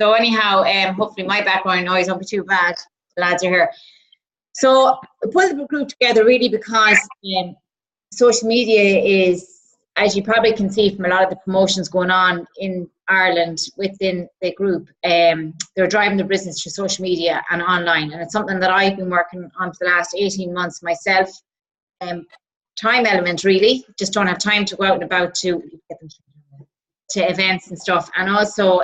So anyhow, hopefully my background noise won't be too bad. The lads are here. So we put the group together really because social media is, as you probably can see from a lot of the promotions going on in Ireland within the group, they're driving their business through social media and online. And it's something that I've been working on for the last 18 months myself. Time element really, just don't have time to go out and about to events and stuff. And also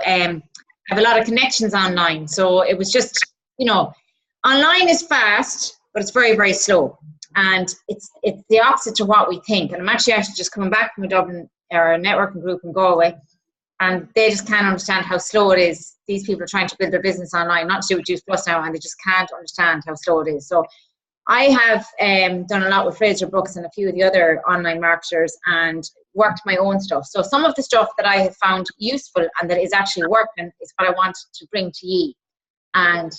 have a lot of connections online. So it was just, you know, online is fast, but it's very, very slow. And it's the opposite to what we think. And I'm actually just coming back from a Dublin or a networking group in Galway, and they just can't understand how slow it is. These people are trying to build their business online, not to do with Juice Plus now, and they just can't understand how slow it is. So I have done a lot with Fraser Brooks and a few of the other online marketers and worked my own stuff. So some of the stuff that I have found useful and that is actually working is what I want to bring to you. And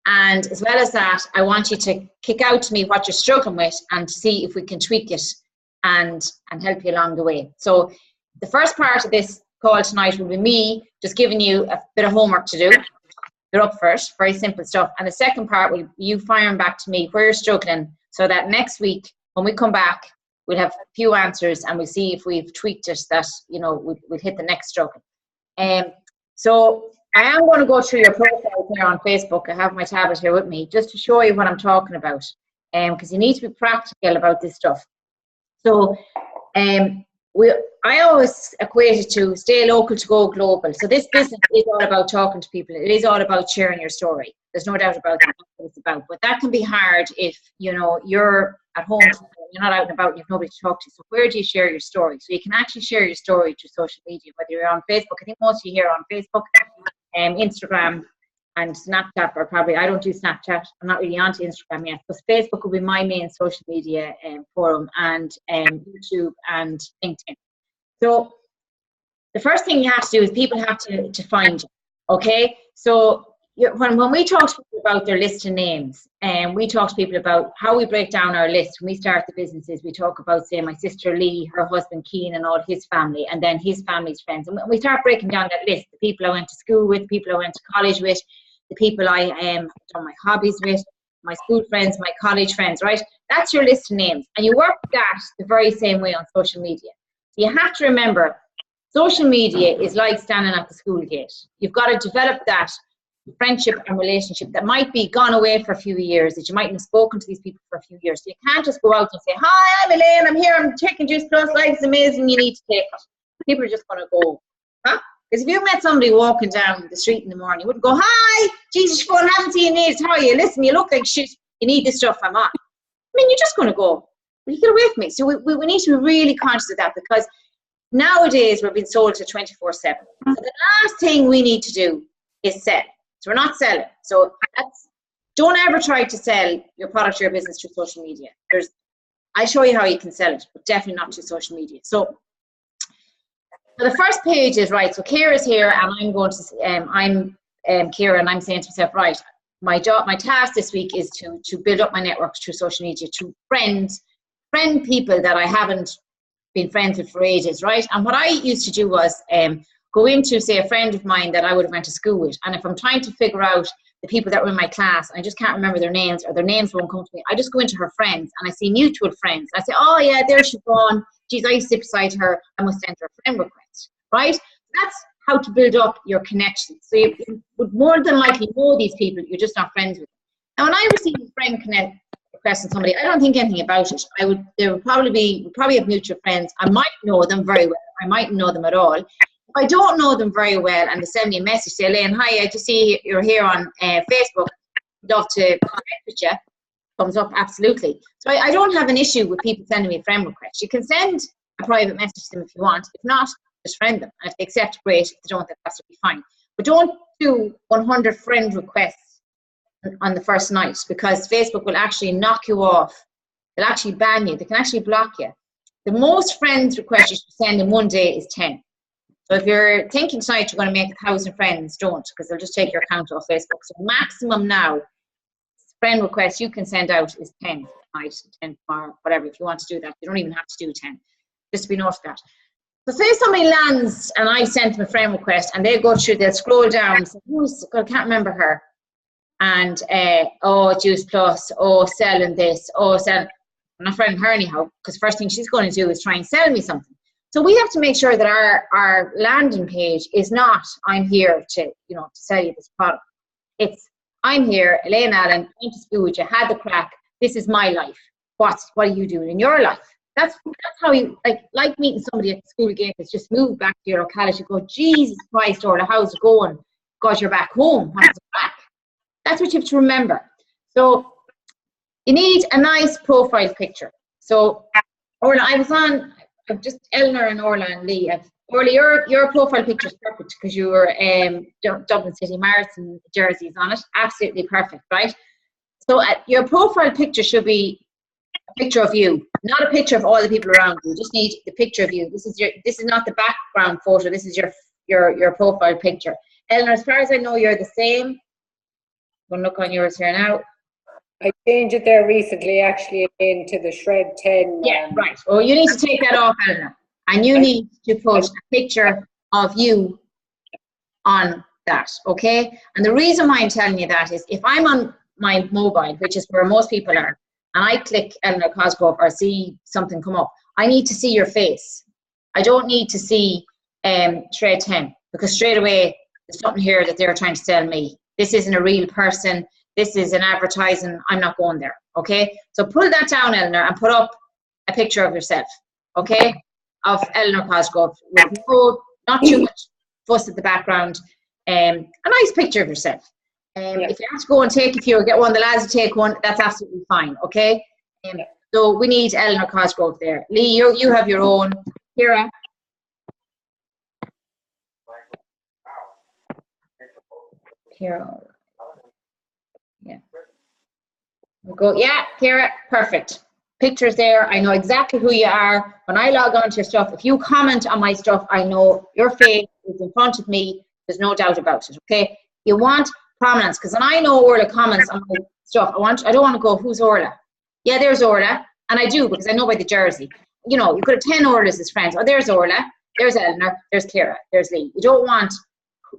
as well as that, I want you to kick out to me what you're struggling with and see if we can tweak it and help you along the way. So the first part of this call tonight will be me just giving you a bit of homework to do. You're up first, very simple stuff. And the second part will be you firing back to me where you're struggling, so that next week when we come back, we'll have a few answers and we'll see if we've tweaked it that, you know, we'll hit the next struggle. So I am going to go through your profile here on Facebook. I have my tablet here with me just to show you what I'm talking about, because you need to be practical about this stuff. So I always equate it to stay local to go global. So this business is all about talking to people. It is all about sharing your story. There's no doubt about that. That's what it's about. But that can be hard if, you know, you're at home, you're not out and about, and you have nobody to talk to. So where do you share your story? So you can actually share your story through social media, whether you're on Facebook. I think most of you here are on Facebook, Instagram and Snapchat, or probably, I don't do Snapchat. I'm not really onto Instagram yet, but Facebook will be my main social media forum, and YouTube and LinkedIn. So the first thing you have to do is people have to find you, okay? So when we talk to people about their list of names, and we talk to people about how we break down our list, when we start the businesses, we talk about, say, my sister Lee, her husband Keane and all his family, and then his family's friends. And we start breaking down that list, the people I went to school with, the people I went to college with, the people I done my hobbies with, my school friends, my college friends, right? That's your list of names. And you work that the very same way on social media. You have to remember, social media is like standing at the school gate. You've got to develop that friendship and relationship that might be gone away for a few years, that you mightn't have spoken to these people for a few years. So you can't just go out and say, hi, I'm Elaine, I'm here, I'm taking Juice Plus, life's amazing, you need to take it. People are just going to go, huh? Because if you met somebody walking down the street in the morning, you wouldn't go, hi, Jesus, phone, haven't seen you in ages, how are you? Listen, you look like shit, you need this stuff, I'm on. I mean, you're just going to go, will you get away from me? So we need to be really conscious of that, because nowadays we're being sold to 24/7. So the last thing we need to do is sell. So we're not selling. So don't ever try to sell your product or your business through social media. I show you how you can sell it, but definitely not through social media. So the first page is, right, so Ciara's here, and I'm going to, I'm Ciara, and I'm saying to myself, right, my task this week is to build up my networks through social media, to friend people that I haven't been friends with for ages, right? And what I used to do was go into, say, a friend of mine that I would have went to school with, and if I'm trying to figure out the people that were in my class, I just can't remember their names, or their names won't come to me, I just go into her friends, and I see mutual friends. I say, oh yeah, there she's gone. Geez, I used to sit beside her. I must send her a friend request, right? That's how to build up your connections. So you would more than likely know these people, you're just not friends with them. Now, when I receive a friend request from somebody, I don't think anything about it. There would probably have mutual friends. I might know them very well. I mightn't know them at all. If I don't know them very well and they send me a message, say, Elaine, hi, I just see you're here on Facebook. I'd love to connect with you. Thumbs up, absolutely. So I don't have an issue with people sending me a friend request. You can send a private message to them if you want. If not, just friend them. And if they accept, great. If they don't, that's absolutely fine. But don't do 100 friend requests on the first night, because Facebook will actually knock you off. They'll actually ban you. They can actually block you. The most friends requests you should send in one day is 10. So if you're thinking tonight you're going to make 1,000 friends, don't, because they'll just take your account off Facebook. So maximum now friend requests you can send out is 10 tonight, 10 tomorrow, whatever. If you want to do that, you don't even have to do 10. Just to be noted of that. So say somebody lands and I sent them a friend request and they go through, they'll scroll down and say, I can't remember her. And, oh, Juice Plus, oh, selling this, oh, selling. I'm not friending her anyhow, because first thing she's going to do is try and sell me something. So we have to make sure that our landing page is not, I'm here to sell you this product. It's, I'm here, Elaine Allen, went to school with you, had the crack, this is my life. What are you doing in your life? That's how you, like meeting somebody at the school gate that's just moved back to your locality. You go, Jesus Christ, Orla, how's it going? God, you're back home. What's the crack? That's what you have to remember. So you need a nice profile picture. So Orla, I was on, just Eleanor and Orla and Lee. Orla, your profile picture is perfect because you were Dublin City Marathon jerseys on it. Absolutely perfect, right? So your profile picture should be a picture of you, not a picture of all the people around you. You just need the picture of you. This is not the background photo. This is your profile picture. Eleanor, as far as I know, you're the same. I'm going to look on yours here now. I changed it there recently, actually, into the Shred 10. Yeah, right. Well, you need to take that off, Eleanor. And you need to put a picture of you on that, okay? And the reason why I'm telling you that is if I'm on my mobile, which is where most people are, and I click Eleanor Cosgrove or see something come up, I need to see your face. I don't need to see Shred 10 because straight away there's something here that they're trying to sell me. This isn't a real person. This is an advertising. I'm not going there, okay? So pull that down, Eleanor, and put up a picture of yourself, okay? Of Eleanor Cosgrove with not too much fuss at the background. A nice picture of yourself. If you have to go and take a few or get one of the lads to take one, that's absolutely fine, okay? So we need Eleanor Cosgrove there. Lee, you have your own. Kira. Kira. Yeah. We'll go, yeah, Kira, perfect. Pictures there. I know exactly who you are. When I log on to your stuff, if you comment on my stuff, I know your face is in front of me. There's no doubt about it, okay? You want prominence, because when I know Orla comments on my stuff, I don't want to go, who's Orla? Yeah, there's Orla, and I do, because I know by the jersey. You know, you could have 10 Orlas as friends. Oh, there's Orla, there's Eleanor, there's Kira, there's Lee. You don't want,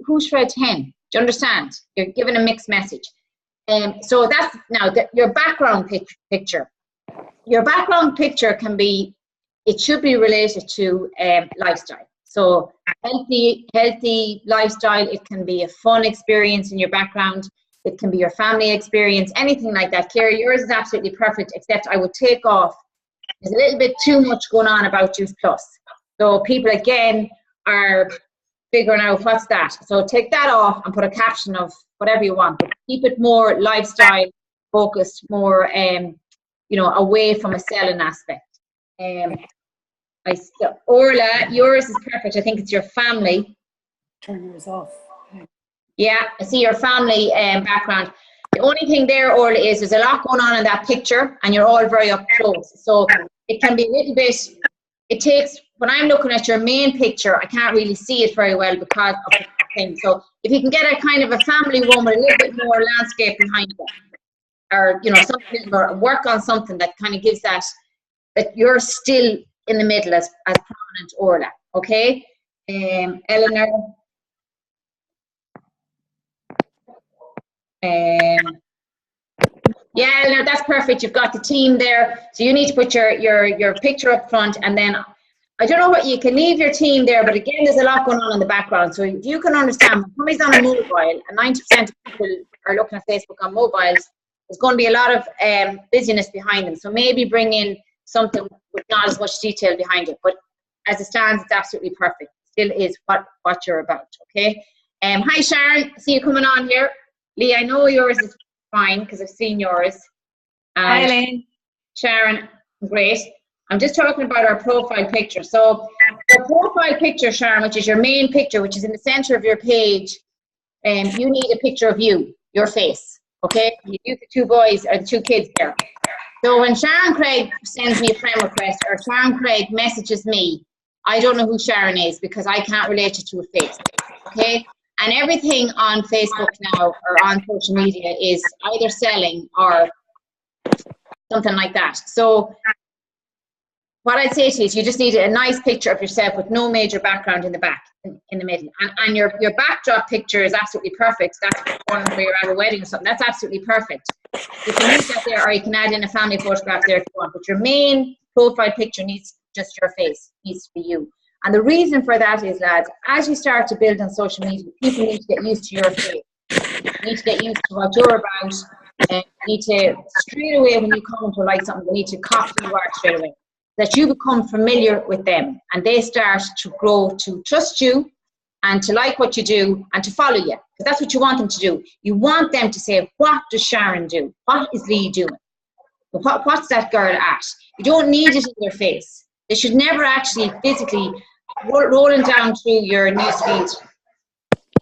who's Shred 10? Do you understand? You're giving a mixed message. So that's now your background picture. Your background picture can be, it should be related to lifestyle. So healthy lifestyle. It can be a fun experience in your background. It can be your family experience, anything like that. Kira, yours is absolutely perfect, except I would take off. There's a little bit too much going on about Juice Plus. So people again are figuring out what's that. So take that off and put a caption of whatever you want, but keep it more lifestyle focused, more away from a selling aspect. Orla, yours is perfect. I think it's your family. Turn yours off. Yeah, I see your family background. The only thing there, Orla, is there's a lot going on in that picture and you're all very up close. So it can be a little bit, it takes, when I'm looking at your main picture, I can't really see it very well because of the thing. So if you can get a kind of a family one with a little bit more landscape behind it, or something, or work on something that kind of gives that you're still in the middle as prominent Orla, okay? Eleanor. Yeah, Eleanor, that's perfect. You've got the team there. So you need to put your picture up front, and then I don't know what you can leave your team there, but again, there's a lot going on in the background. So if you can understand, when somebody's on a mobile, and 90% of people are looking at Facebook on mobiles, there's going to be a lot of busyness behind them. So maybe bring in something with not as much detail behind it, but as it stands, it's absolutely perfect. Still is what you're about, okay? Hi, Sharon. I see you coming on here. Lee, I know yours is fine because I've seen yours. Hi, Elaine. Sharon, great. I'm just talking about our profile picture. So your profile picture, Sharon, which is your main picture, which is in the center of your page, you need a picture of you, your face, okay? You use the two boys or the two kids there. So when Sharon Craig sends me a friend request or Sharon Craig messages me, I don't know who Sharon is because I can't relate it to a face, okay? And everything on Facebook now or on social media is either selling or something like that. So what I'd say to you is you just need a nice picture of yourself with no major background in the back, in the middle. And your backdrop picture is absolutely perfect. That's one where you're at a wedding or something. That's absolutely perfect. You can use that there, or you can add in a family photograph there if you want. But your main profile picture needs just your face, needs to be you. And the reason for that is, lads, as you start to build on social media, people need to get used to your face. You need to get used to what you're about. And you need to, straight away when you comment or like something, they need to copy you are straight away. That you become familiar with them and they start to grow to trust you and to like what you do and to follow you. Because that's what you want them to do. You want them to say, what does Sharon do? What is Lee doing? What's that girl at? You don't need it in their face. They should never actually physically rolling down through your newsfeed.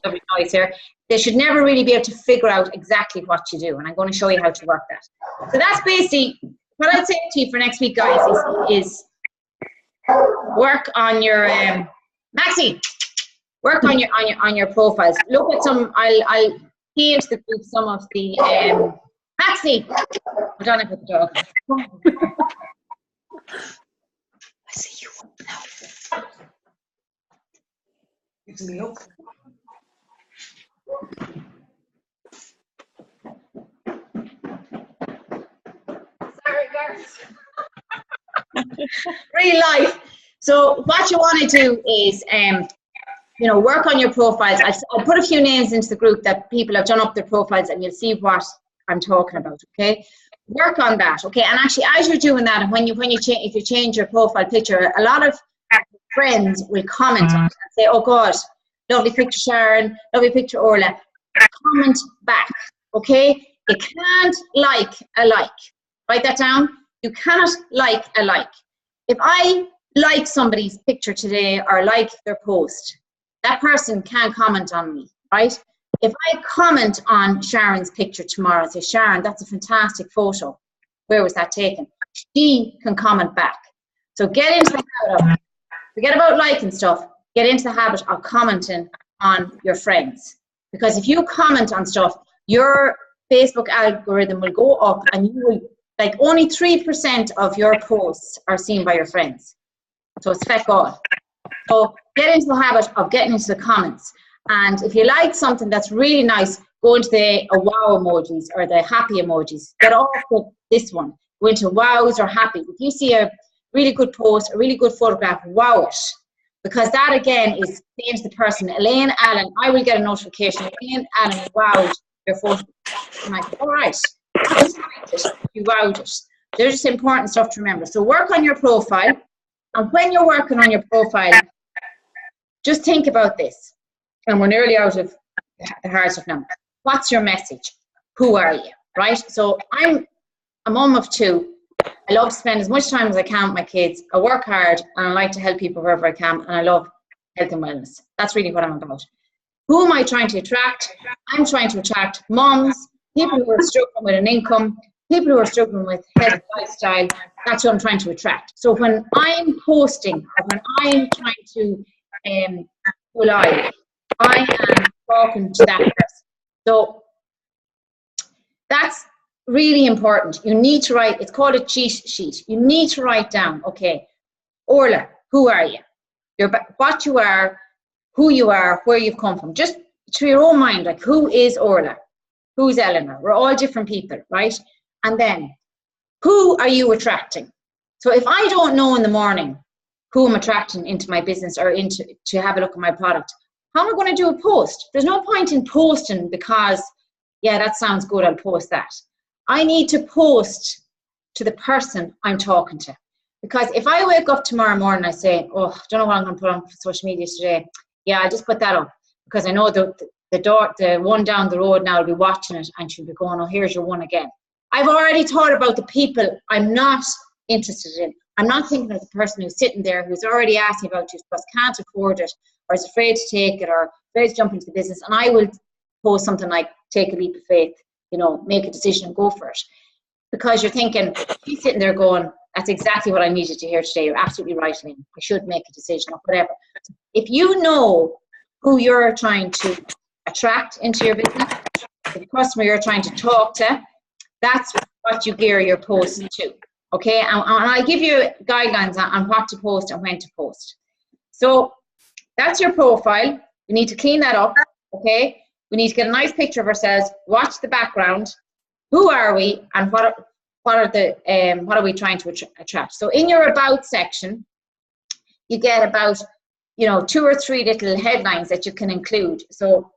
Lovely noise here. They should never really be able to figure out exactly what you do. And I'm going to show you how to work that. So that's basically what I'd say to you for next week, guys, is work on your Maxie. Work on your profiles. Look at some. I'll key into the group some of the Maxie. Hold on, I put the dog. I see you now. It's me up. Sorry, guys. Real life. So what you want to do is, you know, work on your profiles. I'll put a few names into the group that people have done up their profiles, and you'll see what I'm talking about. Okay, work on that. Okay, and actually, as you're doing that, and when you change, if you change your profile picture, a lot of friends will comment on it and say, "Oh God, lovely picture, Sharon. Lovely picture, Orla." Comment back. Okay, you can't like a like. Write that down. You cannot like a like. If I like somebody's picture today or like their post, that person can't comment on me, right? If I comment on Sharon's picture tomorrow and say, Sharon, that's a fantastic photo. Where was that taken? She can comment back. So get into the habit of, forget about liking stuff, get into the habit of commenting on your friends. Because if you comment on stuff, your Facebook algorithm will go up and you will, like, only 3% of your posts are seen by your friends. So it's feck all. So get into the habit of getting into the comments. And if you like something that's really nice, go into the wow emojis or the happy emojis. Get off this one. Go into wows or happy. If you see a really good post, a really good photograph, wow it. Because that again is saying to the person, Elaine Allen, I will get a notification. Elaine Allen wowed your photo. I'm like, all right. You wowed it. There's just important stuff to remember. So work on your profile. And when you're working on your profile, just think about this. And we're nearly out of the hard stuff now. What's your message? Who are you? Right? So I'm a mum of two. I love to spend as much time as I can with my kids. I work hard and I like to help people wherever I can. And I love health and wellness. That's really what I'm about. Who am I trying to attract? I'm trying to attract mums, people who are struggling with an income, people who are struggling with health lifestyle. That's who I'm trying to attract. So when I'm posting or when I'm trying to go live, I am talking to that person. So that's really important. You need to write, it's called a cheat sheet. You need to write down, okay, Orla, who are you? What you are, who you are, where you've come from. Just to your own mind, like, who is Orla? Who's Eleanor? We're all different people, right? And then, who are you attracting? So if I don't know in the morning who I'm attracting into my business or to have a look at my product, how am I going to do a post? There's no point in posting because, yeah, that sounds good, I'll post that. I need to post to the person I'm talking to. Because if I wake up tomorrow morning and I say, oh, I don't know what I'm going to put on social media today. Yeah, I'll just put that up. Because I know the one down the road now will be watching it and she'll be going, oh, here's your one again. I've already thought about the people I'm not interested in. I'm not thinking of the person who's sitting there who's already asked me about you because can't afford it or is afraid to take it or afraid to jump into the business. And I will post something like, take a leap of faith, you know, make a decision and go for it. Because you're thinking, he's sitting there going, that's exactly what I needed to hear today. You're absolutely right, Lynn. I should make a decision or whatever. If you know who you're trying to attract into your business, the customer you're trying to talk to, that's what you gear your posts to. Okay, and I'll give you guidelines on what to post and when to post. So that's your profile. We need to clean that up, okay? We need to get a nice picture of ourselves, watch the background, who are we, and what are we trying to attract. So in your about section, you get about, 2 or 3 little headlines that you can include. So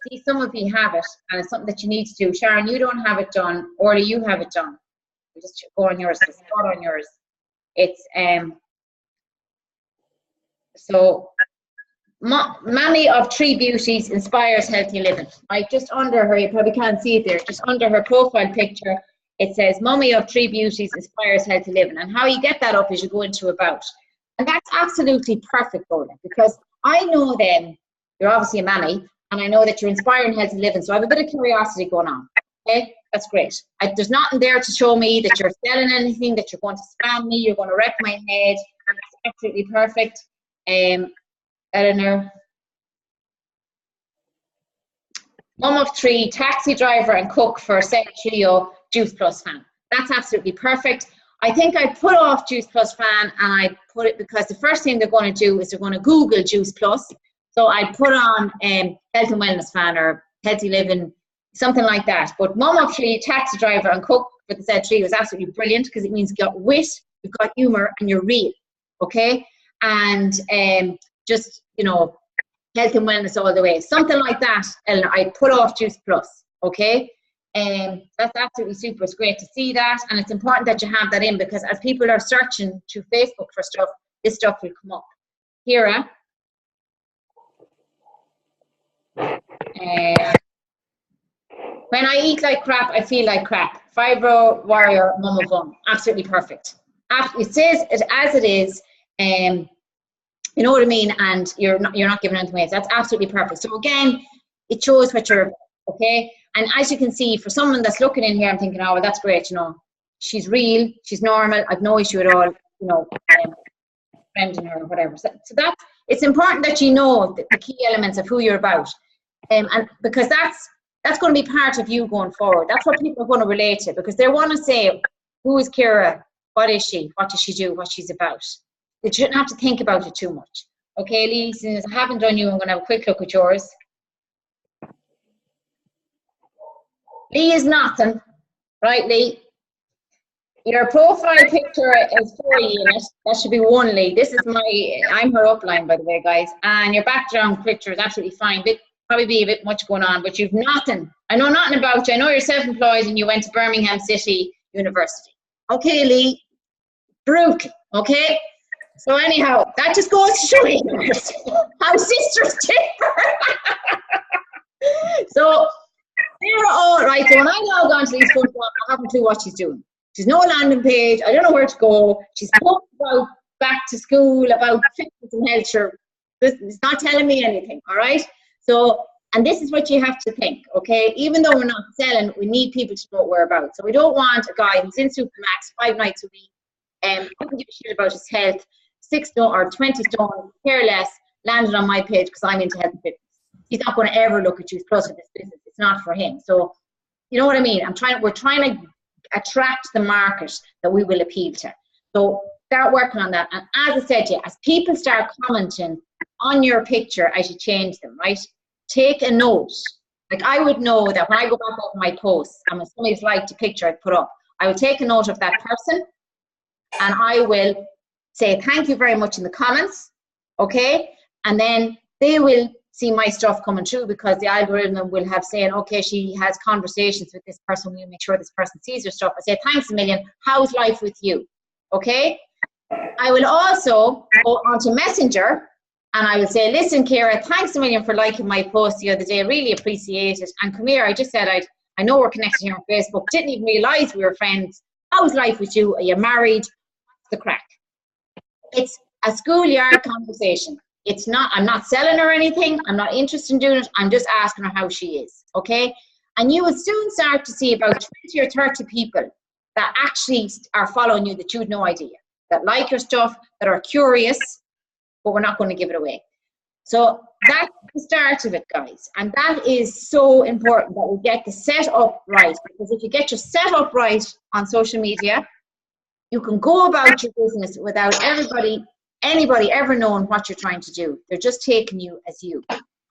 see, some of you have it, and it's something that you need to do. Sharon, you don't have it done, or you have it done. You just go on yours, just start on yours. It's so Mommy of 3 Beauties inspires healthy living. Right, just under her, you probably can't see it there, just under her profile picture, it says Mommy of 3 Beauties inspires healthy living. And how you get that up is you go into about. And that's absolutely perfect, Roland, because I know then you're obviously a mammy, and I know that you're inspiring healthy living, so I have a bit of curiosity going on. Okay, that's great. There's nothing there to show me that you're selling anything, that you're going to spam me, you're going to wreck my head. It's absolutely perfect. Eleanor. Mum of 3, taxi driver and cook for Sarah Trio, Juice Plus fan. That's absolutely perfect. I think I put off Juice Plus fan, and I put it because the first thing they're going to do is they're going to Google Juice Plus. So I put on health and wellness fan or healthy living, something like that. But Mum of 3, taxi driver and cook for the said trio is absolutely brilliant, because it means you've got wit, you've got humour, and you're real. Okay? And just, health and wellness all the way. Something like that, Eleanor, I put off Juice Plus. Okay? That's absolutely super. It's great to see that, and it's important that you have that in, because as people are searching through Facebook for stuff, this stuff will come up. Kira. When I eat like crap, I feel like crap. Fibro warrior, mum of 1. Absolutely perfect. It says it as it is. You know what I mean? And you're not giving anything away. So that's absolutely perfect. So again, it shows what you're, okay? And as you can see, for someone that's looking in here, I'm thinking, oh, well, that's great, she's real, she's normal, I've no issue at all, friending her or whatever. So that's, it's important that you know the key elements of who you're about. And because that's going to be part of you going forward. That's what people are going to relate to, because they want to say, who is Kira? What is she? What does she do? What she's about? They shouldn't have to think about it too much. Okay, Lee, since I haven't done you, I'm going to have a quick look at yours. Lee is nothing. Right, Lee? Your profile picture is 4 units. That should be 1, Lee. This is I'm her upline, by the way, guys. And your background picture is absolutely fine. Probably be a bit much going on, but you've nothing. I know nothing about you. I know you're self-employed and you went to Birmingham City University. Okay, Lee. Brooke, okay? So anyhow, that just goes to show you how sisters differ. So they're all right. So when I log on to these phones, I haven't a clue what she's doing. She's no landing page. I don't know where to go. She's talking about back to school, about fitness and health. Sure, it's not telling me anything, all right? So, and this is what you have to think, okay? Even though we're not selling, we need people to know what we're about. So we don't want a guy who's in Supermax 5 nights a week, couldn't give a shit about his health, 6 stone or 20 stone, care less, landed on my page because I'm into health and fitness. He's not going to ever look at Juice Plus for this business. It's not for him. So, you know what I mean? We're trying to attract the market that we will appeal to. So start working on that. And as I said to you, as people start commenting on your picture as you change them, right? Take a note. Like I would know that when I go back over my posts and when somebody's liked a picture I put up, I will take a note of that person and I will say thank you very much in the comments, okay? And then they will see my stuff coming through because the algorithm will have saying, okay, she has conversations with this person, we'll make sure this person sees your stuff. I say, thanks a million, how's life with you? Okay? I will also go onto Messenger and I will say, listen, Kira, thanks a million for liking my post the other day, really appreciate it. And come here, I just said, I know we're connected here on Facebook, didn't even realise we were friends. How's life with you? Are you married? What's the crack? It's a schoolyard conversation. It's not, I'm not selling her anything. I'm not interested in doing it. I'm just asking her how she is, okay? And you will soon start to see about 20 or 30 people that actually are following you that you had no idea, that like your stuff, that are curious, but we're not going to give it away. So that's the start of it, guys. And that is so important that we get the setup right, because if you get your setup right on social media, you can go about your business without anybody ever knowing what you're trying to do. They're just taking you as you.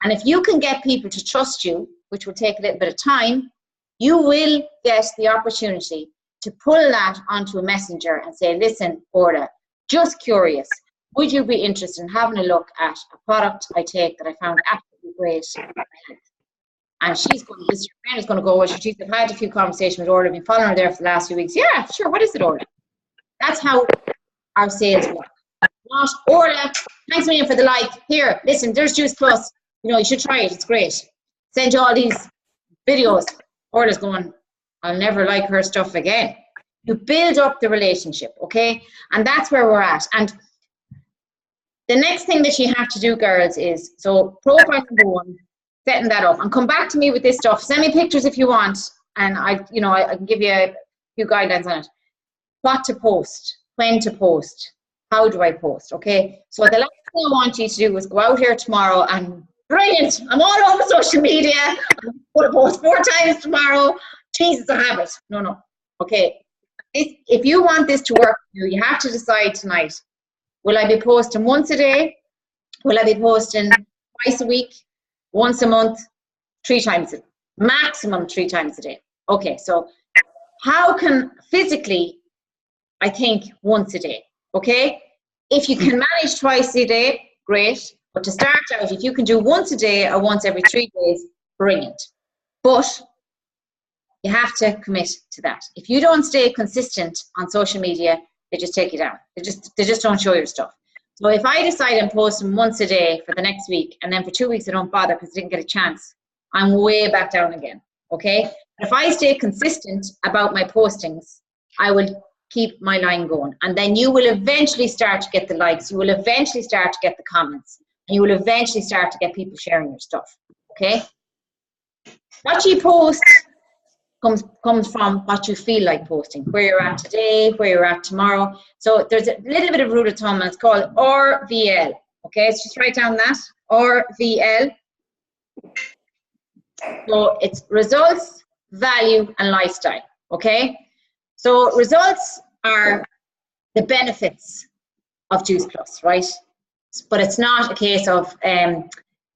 And if you can get people to trust you, which will take a little bit of time, you will get the opportunity to pull that onto a messenger and say, listen, Orla, just curious, would you be interested in having a look at a product I take that I found absolutely great? And she's going, this friend is going to go, well, she's had a few conversations with Orla, I've been following her there for the last few weeks. Yeah, sure, what is it, Orla? That's how our sales work. Not, Orla, thanks a million for the like. Here, listen, there's Juice Plus. You know, you should try it, it's great. Send you all these videos. Orla's going, I'll never like her stuff again. You build up the relationship, okay? And that's where we're at. And the next thing that you have to do, girls, is, so profile number 1, setting that up. And come back to me with this stuff. Send me pictures if you want. And I can give you a few guidelines on it. What to post, when to post, how do I post, okay? So the last thing I want you to do is go out here tomorrow and, brilliant, I'm all over social media. I'm going to post 4 times tomorrow. Jesus, I have it. No. Okay. If you want this to work for you, you have to decide tonight. Will I be posting once a day? Will I be posting twice a week? Once a month? 3 times a day? Maximum 3 times a day. Okay, so how can physically, I think once a day, okay? If you can manage twice a day, great. But to start out, if you can do once a day or once every 3 days, brilliant. But you have to commit to that. If you don't stay consistent on social media, they just take you down. They just don't show your stuff. So if I decide I'm posting once a day for the next week, and then for 2 weeks I don't bother because I didn't get a chance, I'm way back down again, okay? If I stay consistent about my postings, I will keep my line going. And then you will eventually start to get the likes. You will eventually start to get the comments. And you will eventually start to get people sharing your stuff, okay? What you post comes from what you feel like posting, where you're at today, where you're at tomorrow. So there's a little bit of rule of thumb, and it's called RVL. Okay, so just write down that, RVL. So it's results, value, and lifestyle. Okay, so results are the benefits of Juice Plus, right? But it's not a case of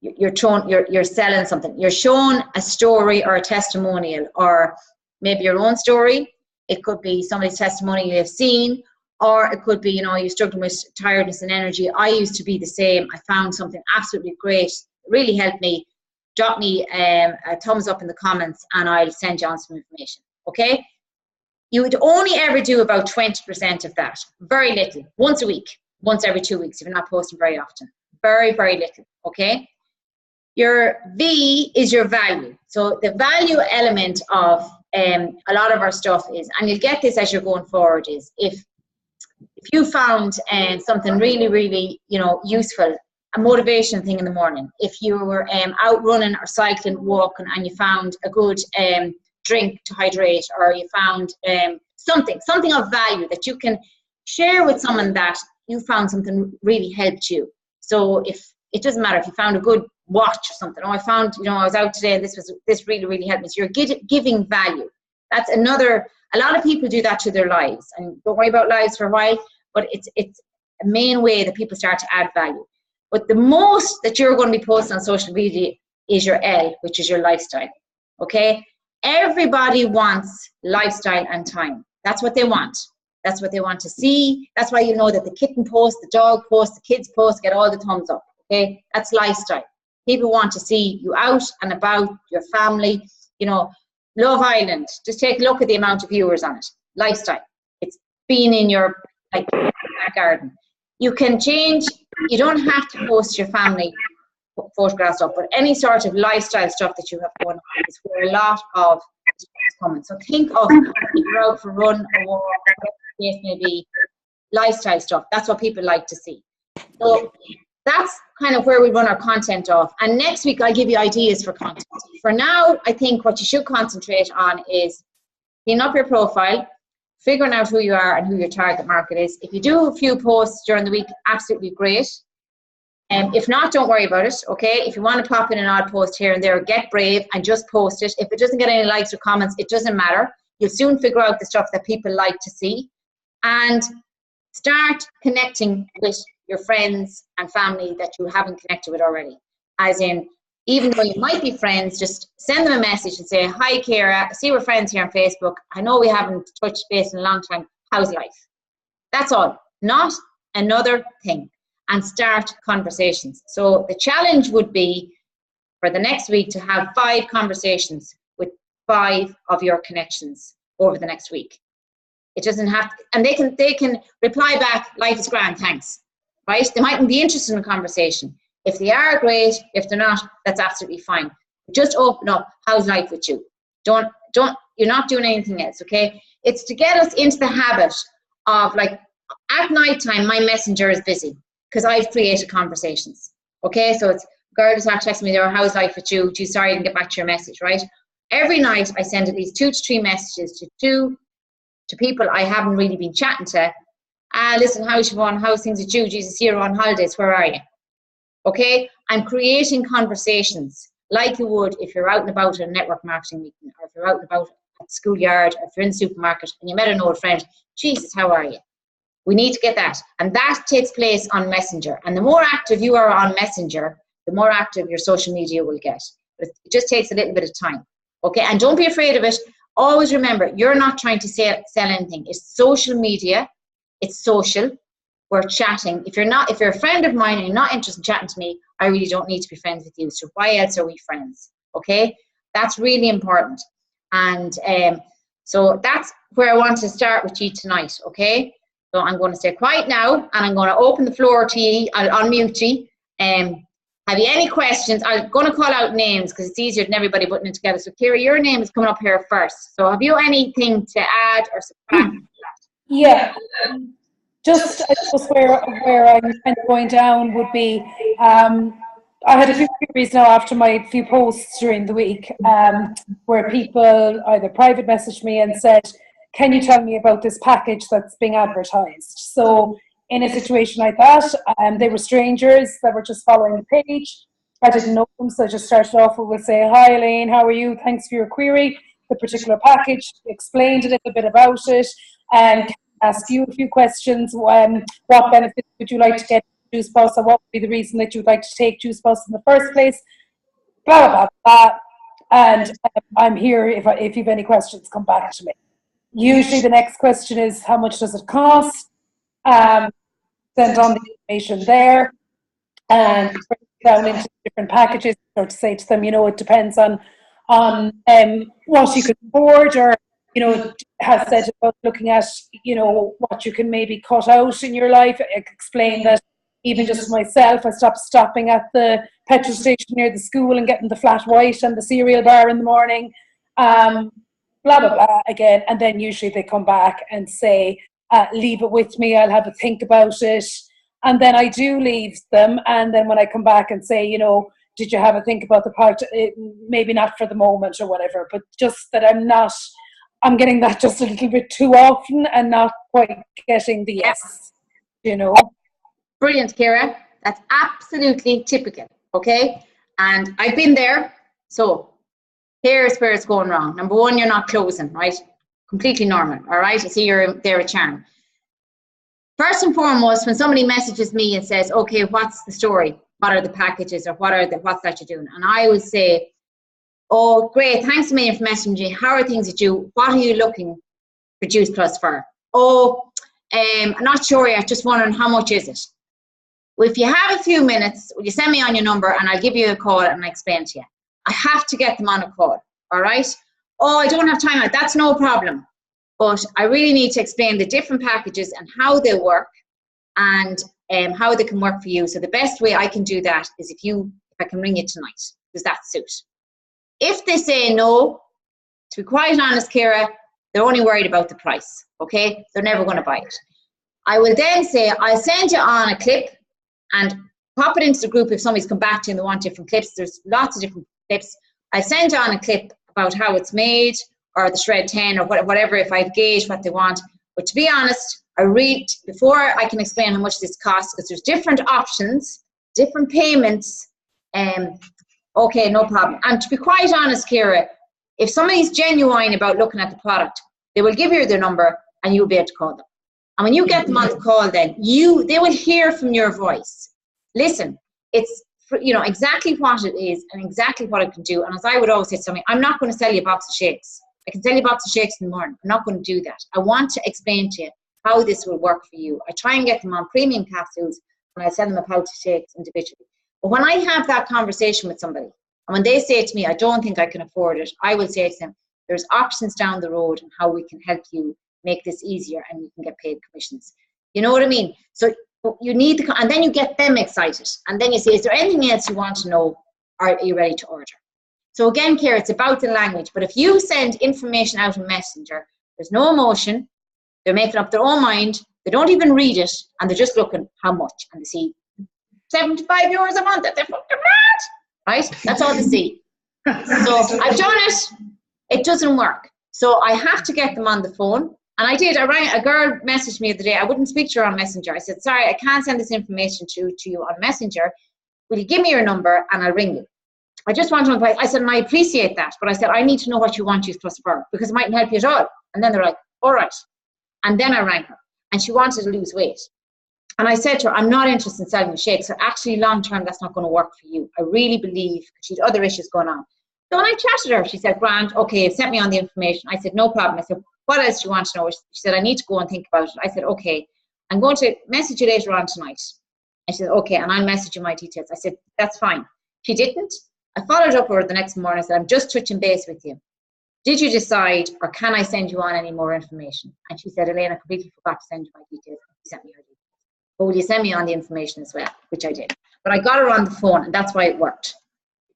you're selling something. You're showing a story or a testimonial, or maybe your own story. It could be somebody's testimony you have seen, or it could be, you're struggling with tiredness and energy. I used to be the same. I found something absolutely great. It really helped me. Drop me a thumbs up in the comments and I'll send you on some information, okay? You would only ever do about 20% of that. Very little. Once a week, once every 2 weeks if you're not posting very often. Very, very little, okay? Your V is your value. So the value element of a lot of our stuff is, and you'll get this as you're going forward, is if you found something really, really, useful, a motivation thing in the morning, if you were out running or cycling, walking, and you found a good drink to hydrate, or you found something of value that you can share with someone, that you found something really helped you. So if it doesn't matter if you found a good watch or something. I found, I was out today and this really, really helped me. So you're giving value. That's another, a lot of people do that to their lives, and don't worry about lives for a while, but it's a main way that people start to add value. But the most that you're going to be posting on social media is your L, which is your lifestyle, okay? Everybody wants lifestyle and time. That's what they want. That's what they want to see. That's why you know that the kitten post, the dog post, the kids post get all the thumbs up, okay? That's lifestyle. People want to see you out and about, your family, Love Island. Just take a look at the amount of viewers on it. Lifestyle. It's been in your back garden. You can change. You don't have to post your family photographs up, but any sort of lifestyle stuff that you have going on is where a lot of is coming. So think of you're out for a run or walk, whatever the case may be, lifestyle stuff. That's what people like to see. So that's kind of where we run our content off. And next week, I'll give you ideas for content. For now, I think what you should concentrate on is cleaning up your profile, figuring out who you are and who your target market is. If you do a few posts during the week, absolutely great. If not, don't worry about it, okay? If you want to pop in an odd post here and there, get brave and just post it. If it doesn't get any likes or comments, it doesn't matter. You'll soon figure out the stuff that people like to see. and start connecting with your friends and family that you haven't connected with already. As in, even though you might be friends, just send them a message and say, hi, Ciara, I see we're friends here on Facebook. I know we haven't touched base in a long time. How's life? That's all, not another thing. And start conversations. So the challenge would be for the next week to have 5 conversations with 5 of your connections over the next week. It doesn't have to, and they can reply back, life is grand, thanks. Right? They mightn't be interested in a conversation. If they are, great. If they're not, that's absolutely fine. Just open up, how's life with you? Don't, you're not doing anything else, okay? It's to get us into the habit of, like, at night time, my messenger is busy because I've created conversations, okay? So it's, girl is not texting me there, how's life with you? Gee, sorry I didn't get back to your message, right? Every night I send at least 2 to 3 messages to people I haven't really been chatting to. Listen, how's Siobhan? How's things with you? Jesus, here on holidays, where are you? Okay? I'm creating conversations like you would if you're out and about at a network marketing meeting, or if you're out and about at the schoolyard, or if you're in the supermarket and you met an old friend. Jesus, how are you? We need to get that. And that takes place on Messenger. And the more active you are on Messenger, the more active your social media will get. But it just takes a little bit of time. Okay? And don't be afraid of it. Always remember, you're not trying to sell anything. It's social media. It's social. We're chatting. If you're a friend of mine and you're not interested in chatting to me, I really don't need to be friends with you. So why else are we friends? Okay? That's really important. And so that's where I want to start with you tonight. Okay? So I'm going to stay quiet now, and I'm going to open the floor to you. I'll unmute you. Have you any questions? I'm going to call out names because it's easier than everybody putting it together. So, Ciara, your name is coming up here first. So have you anything to add or subtract? Yeah. Just, I suppose, where I'm kind of going down would be, I had a few queries now after my few posts during the week, where people either private messaged me and said, can you tell me about this package that's being advertised? So in a situation like that, they were strangers that were just following the page. I didn't know them, so I just started off with say, hi Elaine, how are you? Thanks for your query. The particular package, explained a little bit about it, and ask you a few questions. What benefits would you like to get from Juice Plus, or what would be the reason that you'd like to take Juice Plus in the first place? Blah, blah, blah, blah. And I'm here if you've any questions, come back to me. Usually the next question is, how much does it cost? Send on the information there and break it down into different packages, or to say to them, you know, it depends on what you can afford, or, you know, has said about looking at, you know, what you can maybe cut out in your life. I explain that even just myself, I stopped stopping at the petrol station near the school and getting the flat white and the cereal bar in the morning. Blah, blah, blah, again. And then usually they come back and say, leave it with me, I'll have a think about it. And then I do leave them. And then when I come back and say, you know, did you have a think about the part? Maybe not for the moment or whatever, but just that I'm getting that just a little bit too often and not quite getting the yes, you know. Brilliant, Ciara. That's absolutely typical, okay? And I've been there. So here's where it's going wrong. Number one, you're not closing, right? Completely normal, all right? I see you're there a charm. First and foremost, when somebody messages me and says, okay, what's the story? What are the packages, or what's that you're doing? And I would say, oh, great, thanks a million for messaging me. How are things with you? What are you looking for Juice Plus for? Oh, I'm not sure yet, just wondering how much is it? Well, if you have a few minutes, will you send me on your number and I'll give you a call and I'll explain to you. I have to get them on a call, all right? Oh, I don't have time, that's no problem. But I really need to explain the different packages and how they work, and how they can work for you. So the best way I can do that is if I can ring you tonight. Does that suit? If they say no, to be quite honest, Ciara, they're only worried about the price, okay? They're never going to buy it. I will then say, I'll send you on a clip and pop it into the group if somebody's come back to you and they want different clips. There's lots of different clips. I send you on a clip about how it's made, or the Shred 10, or whatever, if I've gauged what they want. But to be honest, I read before I can explain how much this costs, because there's different options, different payments. Okay, no problem. And to be quite honest, Ciara, if somebody's genuine about looking at the product, they will give you their number and you'll be able to call them. And when you get them on the call, then they will hear from your voice. Listen, it's, exactly what it is and exactly what it can do. And as I would always say to somebody, I'm not going to sell you a box of shakes. I can sell you a box of shakes in the morning. I'm not going to do that. I want to explain to you how this will work for you. I try and get them on premium capsules, and I sell them a pouch of shakes individually. But when I have that conversation with somebody, and when they say to me, I don't think I can afford it, I will say to them, there's options down the road and how we can help you make this easier, and you can get paid commissions. You know what I mean? So you need and then you get them excited. And then you say, is there anything else you want to know? Are you ready to order? So again, Ciara, it's about the language. But if you send information out in Messenger, there's no emotion. They're making up their own mind. They don't even read it. And they're just looking how much. And they see €75 a month. They're fucking mad. Right? That's all they see. So I've done it. It doesn't work. So I have to get them on the phone. And I did. A girl messaged me the other day. I wouldn't speak to her on Messenger. I said, sorry, I can't send this information to you on Messenger. Will you give me your number and I'll ring you? I just want to know. I said, and I appreciate that. But I said, I need to know what you want Juice Plus for, because it mightn't help you at all. And then they're like, all right. And then I rang her. And she wanted to lose weight. And I said to her, I'm not interested in selling the shakes. So actually, long term, that's not going to work for you. I really believe, because she had other issues going on. So when I chatted her, she said, Grant, okay, sent me on the information. I said, no problem. I said, what else do you want to know? She said, I need to go and think about it. I said, okay, I'm going to message you later on tonight. And she said, okay, and I'll message you my details. I said, that's fine. She didn't. I followed up with her the next morning. I said, I'm just touching base with you. Did you decide, or can I send you on any more information? And she said, Elaine, I completely forgot to send you my details. She sent me her details. But will you send me on the information as well? Which I did. But I got her on the phone, and that's why it worked.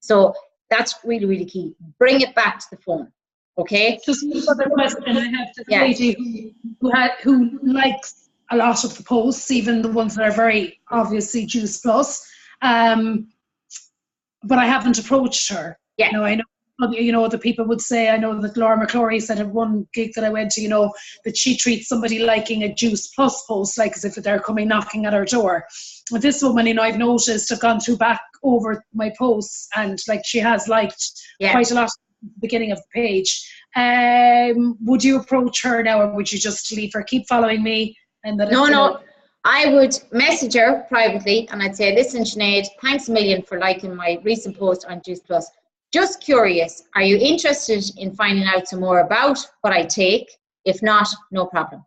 So that's really, really key. Bring it back to the phone. Okay? Just another question I have to the lady who likes a lot of the posts, even the ones that are very obviously Juice Plus. But I haven't approached her. Yeah. I know the people would say, I know that Laura McClory said at one gig that I went to, that she treats somebody liking a Juice Plus post like as if they're coming knocking at her door. With this woman, I've noticed, I've gone through back over my posts, and she has liked quite a lot at the beginning of the page. Would you approach her now, or would you just leave her, keep following me? And that No. I would message her privately, and I'd say, listen, Sinead, thanks a million for liking my recent post on Juice Plus. Just curious, are you interested in finding out some more about what I take? If not, no problem.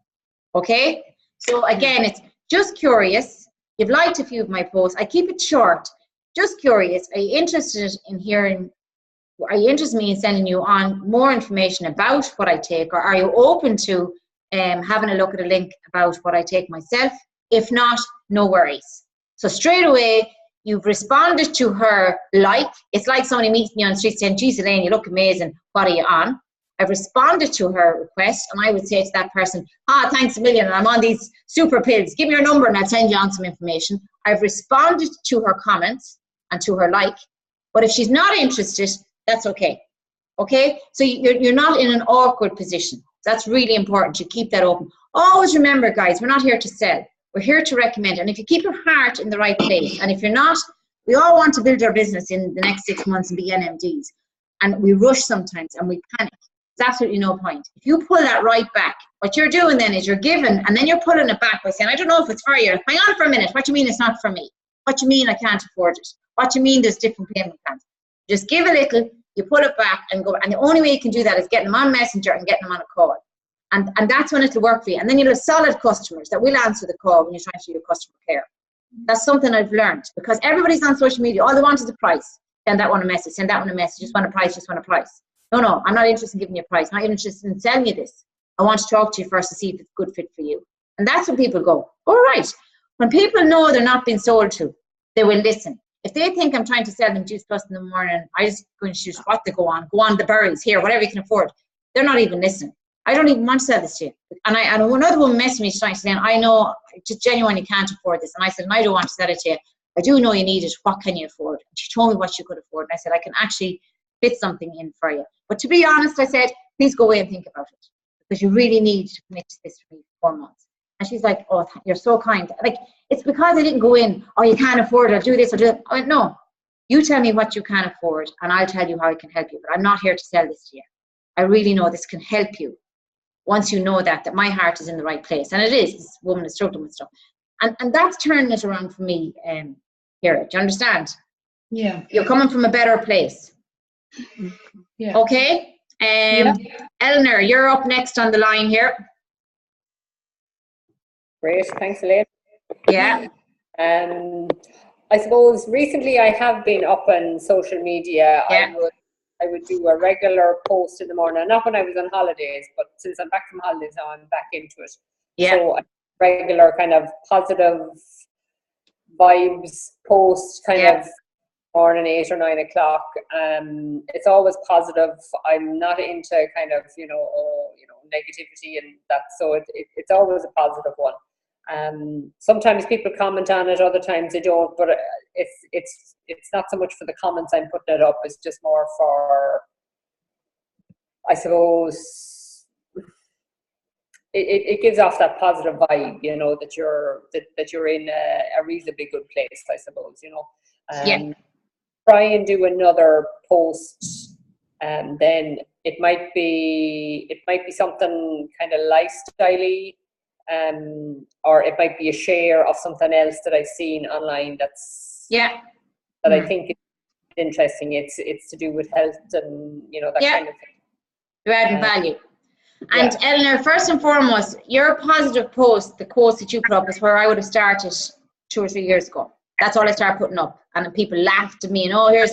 Okay? So again, it's just curious. You've liked a few of my posts. I keep it short. Just curious, are you interested in me in sending you on more information about what I take, or are you open to having a look at a link about what I take myself? If not, no worries. So straight away, you've responded to her it's like somebody meets me on the street saying, geez, Elaine, you look amazing. What are you on? I've responded to her request, and I would say to that person, thanks a million, and I'm on these super pills. Give me your number and I'll send you on some information. I've responded to her comments and to her but if she's not interested, that's okay. Okay? So you're not in an awkward position. That's really important. You keep that open. Always remember, guys, we're not here to sell. We're here to recommend. And if you keep your heart in the right place, and if you're not, we all want to build our business in the next 6 months and be NMDs. And we rush sometimes and we panic. There's absolutely no point. If you pull that right back, what you're doing then is you're giving, and then you're pulling it back by saying, I don't know if it's for you. Hang on for a minute. What do you mean it's not for me? What do you mean I can't afford it? What do you mean there's different payment plans? Just give a little, you pull it back and go. And the only way you can do that is getting them on Messenger and getting them on a call. And that's when it'll work for you. And then you'll have solid customers that will answer the call when you're trying to do your customer care. That's something I've learned, because everybody's on social media. All they want is a price. Send that one a message. Send that one a message. Just want a price. Just want a price. No, I'm not interested in giving you a price. I'm not interested in selling you this. I want to talk to you first to see if it's a good fit for you. And that's when people go, all right. When people know they're not being sold to, they will listen. If they think I'm trying to sell them Juice Plus in the morning, I just going to choose what to go on the berries here, whatever you can afford. They're not even listening. I don't even want to sell this to you. And another woman messaged me tonight saying, I know, I just genuinely can't afford this. And I said, I don't want to sell it to you. I do know you need it. What can you afford? And she told me what she could afford. And I said, I can actually fit something in for you. But to be honest, I said, please go away and think about it, because you really need to commit to this for me for 4 months. And she's like, oh, you're so kind. Like, it's because I didn't go in, oh, you can't afford it, I'll do this, I'll do that. I went, no, you tell me what you can afford, and I'll tell you how I can help you. But I'm not here to sell this to you. I really know this can help you. once you know that my heart is in the right place. And it is. This woman is struggling with stuff. And that's turning it around for me, here. Do you understand? Yeah. You're coming from a better place. Yeah. Okay? Eleanor, you're up next on the line here. Great, thanks, Elaine. Yeah. I suppose recently I have been up on social media. Yeah. I would do a regular post in the morning, not when I was on holidays, but since I'm back from holidays now, I'm back into it. Yeah. So a regular kind of positive vibes post, kind of morning 8 or 9 o'clock. It's always positive. I'm not into kind of negativity and that. So it's always a positive one. Sometimes people comment on it, other times they don't. But it's not so much for the comments I'm putting it up. It's just more for, I suppose, it gives off that positive vibe, that you're in a reasonably good place, I suppose, Try and do another post, and then it might be something kind of lifestyle-y, or it might be a share of something else that I've seen online that I think is interesting. It's to do with health and that kind of thing. You're adding value. And Eleanor, first and foremost, your positive post, the quotes that you put up, is where I would have started 2 or 3 years ago. That's all I started putting up, and people laughed at me and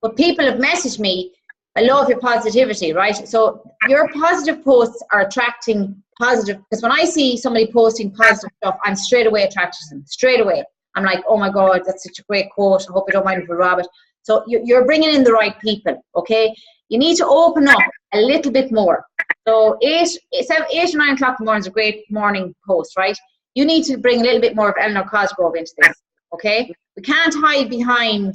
but people have messaged me, I love your positivity, right? So your positive posts are attracting positive, because when I see somebody posting positive stuff, I'm straight away attracted to them, straight away. I'm like, oh my God, that's such a great quote. I hope you don't mind if we rob it. So you're bringing in the right people, okay? You need to open up a little bit more. So 8 or 9 o'clock in the morning is a great morning post, right? You need to bring a little bit more of Eleanor Cosgrove into this, okay? We can't hide behind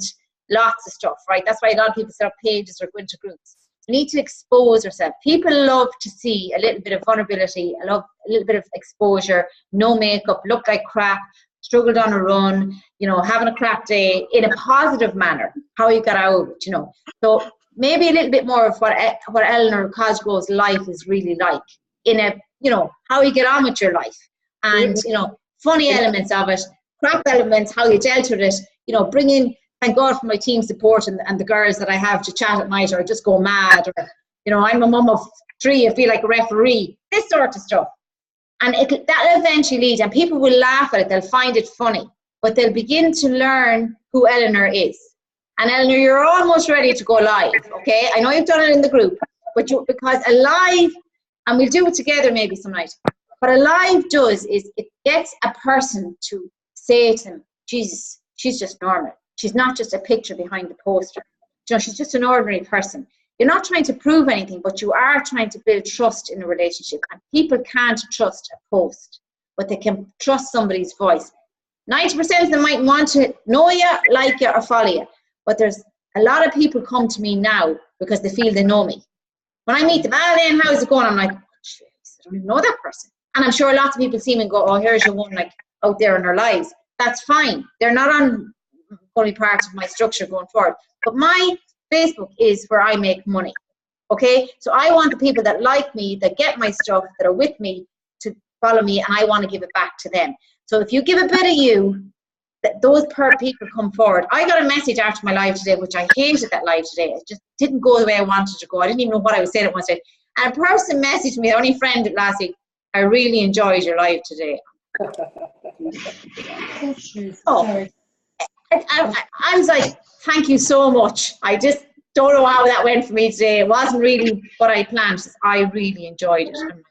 lots of stuff, right? That's why a lot of people set up pages or go into groups. You need to expose yourself. People love to see a little bit of vulnerability, a little bit of exposure, no makeup, look like crap, struggled on a run, having a crap day in a positive manner, how you got out of it, So maybe a little bit more of what Eleanor Cosgrove's life is really like, in a, how you get on with your life, and, funny elements of it, crap elements, how you dealt with it, bring in, thank God for my team support and the girls that I have to chat at night, or just go mad, or, I'm a mum of 3, I feel like a referee, this sort of stuff. And that'll eventually lead, and people will laugh at it, they'll find it funny, but they'll begin to learn who Eleanor is. And Eleanor, you're almost ready to go live, okay? I know you've done it in the group, but because a live, and we'll do it together maybe some night, what a live does is it gets a person to say to them, Jesus, she's just normal. She's not just a picture behind the poster. She's just an ordinary person. You're not trying to prove anything, but you are trying to build trust in a relationship. And people can't trust a post, but they can trust somebody's voice. 90% of them might want to know you, like you, or follow you. But there's a lot of people come to me now because they feel they know me. When I meet them, Lynn, how's it going? I'm like, I don't even know that person. And I'm sure lots of people see me and go, oh, here's your one, like, out there in their lives. That's fine. They're not going to be part of my structure going forward. But my Facebook is where I make money. Okay? So I want the people that like me, that get my stuff, that are with me, to follow me, and I want to give it back to them. So if you give a bit of you, those people come forward. I got a message after my live today, which I hated that live today. It just didn't go the way I wanted to go. I didn't even know what I was saying at one stage. And a person messaged me, the only friend last week, I really enjoyed your live today. Oh, I was like, thank you so much. I just don't know how that went for me today. It wasn't really what I planned. I really enjoyed it. And